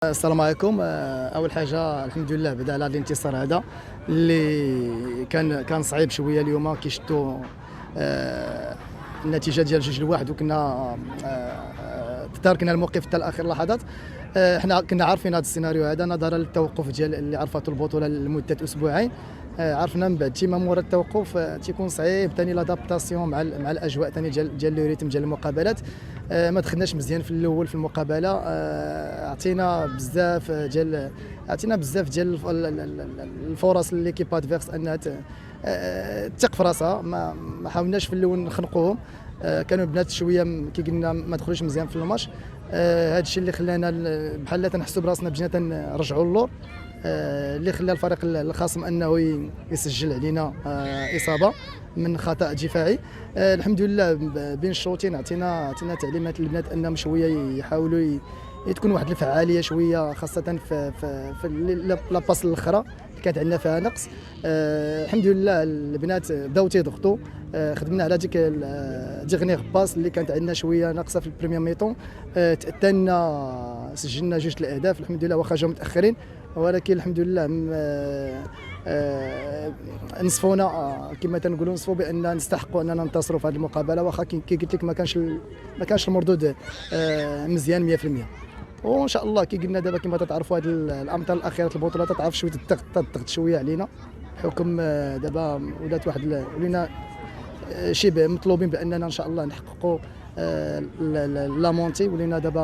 السلام عليكم. اول حاجه الحمد لله بدا على الانتصار هذا اللي كان صعيب شويه اليوم كي شفتوا النتيجه ديال 2-1 وكنا تداركنا الموقف حتى لاخر لحظات. حنا كنا عارفين هذا السيناريو هذا نظرا للتوقف ديال اللي عرفته البطوله لمده اسبوعين. عرفنا من بعد تيما مورا التوقف تيكون صعيب ثاني لادابتاسيون مع الاجواء ثاني ديال لو ريتم ديال المقابلات. ما دخلناش مزيان في الاول في المقابله. عطينا بزاف ديال الفرص ليكيب ادفيرس انها تثق في راسها. ما حاولناش في الاول نخنقوهم. كانوا البنات شويه كي قلنا ما دخلوش مزيان في الماتش. هذا الشيء اللي خلانا بحال تنحسوا براسنا بجينا تنرجعوا اللور، اللي خلى الفريق الخصم انه يسجل علينا اصابه من خطا دفاعي. الحمد لله بين الشوطين عطينا تعليمات للبنات انهم شويه يحاولوا تكون واحد الفعاليه شويه خاصه في لاباس الاخرى اللي كانت عندنا فيها نقص. الحمد لله البنات بداو تيضغطوا. خدمنا على ديك ديغنيغ باس اللي كانت عندنا شويه ناقصه في البريمير ميطون. تأتنا سجلنا 2 الاهداف الحمد لله واخا جاو متاخرين، ولكن الحمد لله نصفونا كما تنقولوا نصفوا بان نستحقوا اننا ننتصروا في هذه المقابله واخا كي قلت لك ما كانش المردود مزيان 100%. وان شاء الله كي قلنا دابا كما تتعرفوا هذه الامطار الاخيره البطوله تتعرف شويه الضغط شويه علينا بحكم دابا ولات واحد ولينا شبه مطلوبين باننا ان شاء الله نحققوا لا مونتي. ولينا دابا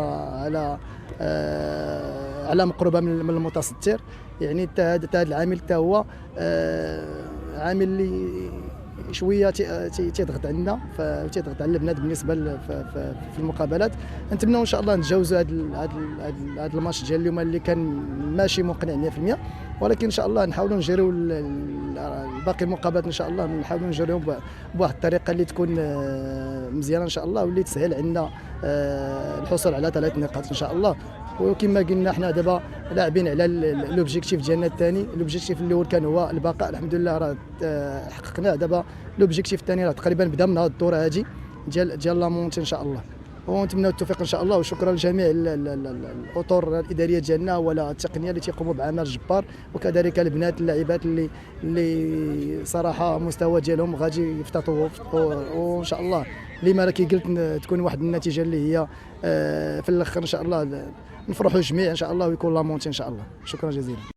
على مقربه من المتصدر. يعني حتى هذا العامل حتى هو عامل اللي شويه تيضغط عندنا تيضغط على البنات بالنسبه في المقابلات. نتمنوا ان شاء الله نتجاوزوا هذا الماتش ديال اليوم اللي كان ماشي مقنع 100%، ولكن ان شاء الله نحاولوا نجريو باقي المقابلات ان شاء الله نحاولوا نجريهم بواحد الطريقه اللي تكون مزيانه ان شاء الله واللي تسهل عندنا الحصول على 3 نقاط ان شاء الله. وكما قلنا حنا دابا لاعبين على لوبجيكتيف ديالنا الثاني. لوبجيكتيف الاول كان هو البقاء، الحمد لله راه حققناه. دابا لوبجيكتيف الثاني راه تقريبا بدا من هذه الدوره هذه ديال لا مونتي ان شاء الله. ونتمنوا التوفيق ان شاء الله. وشكرا لجميع الاطر الاداريه ديالنا ولا التقنيه اللي تيقوموا بعمل جبار، وكذلك البنات اللاعبات اللي صراحه المستوى ديالهم غادي يفتطوا. وان شاء الله لما راه كي قلت تكون واحد النتيجه اللي هي في الاخر ان شاء الله نفرحوا الجميع ان شاء الله ويكون لا مونتي ان شاء الله. شكرا جزيلا.